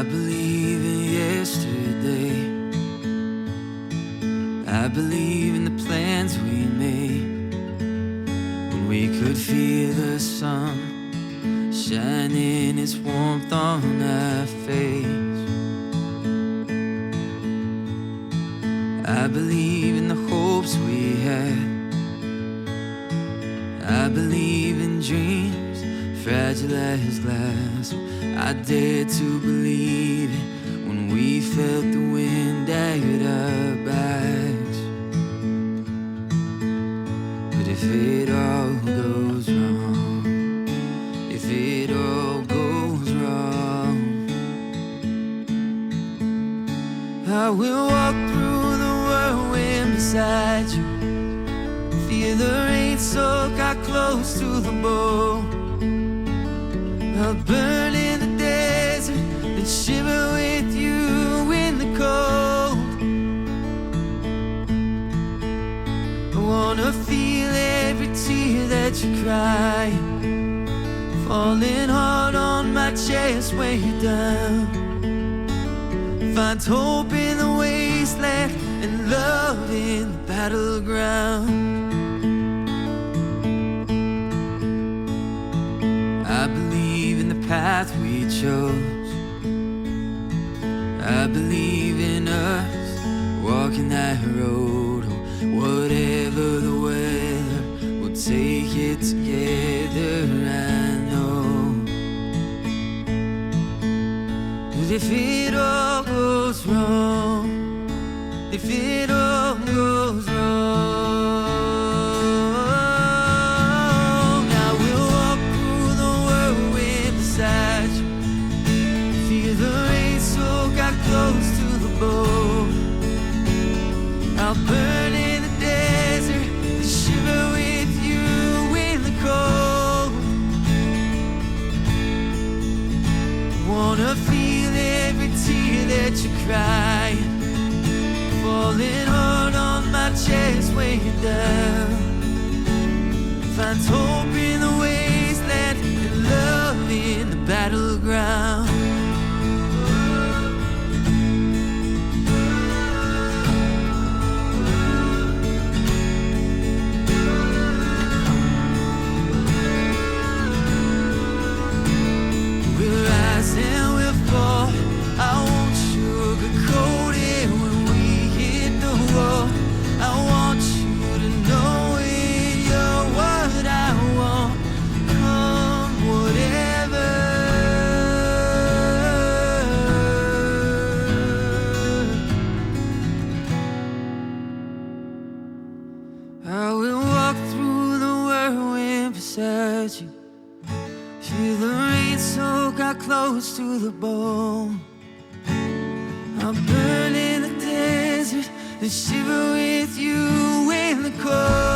I believe in yesterday. I believe in the plans we made when we could feel the sun shining its warmth on our face. I believe in the hopes we had. I believe in dreams fragile as glass. I dare to believe it when we felt the wind at our backs. But if it all goes wrong, if it all goes wrong, I will walk through the whirlwind beside you. Feel the rain soak our close to the bone. I'll burn in the desert and shiver with you in the cold. I wanna feel every tear that you cry, falling hard on my chest, weigh you down. Find hope in the wasteland and love in the battleground. I believe in the path we chose. I believe in us walking that road. Whatever the weather, we'll take it together, I know. But if it all goes wrong, if it all goes wrong, close to the bone. I'll burn in the desert and shiver with you in the cold. Wanna feel every tear that you cry, falling hard on my chest, weigh you down. Find hope in the wasteland and love in the battleground. And we'll fall. I won't sugarcoat it when we hit the wall. I want you to know it, you're what I want. Come whatever. I will walk through the whirlwind beside you. Feel the rain soak our close to the bone. I'll burn in the desert and shiver with you in the cold.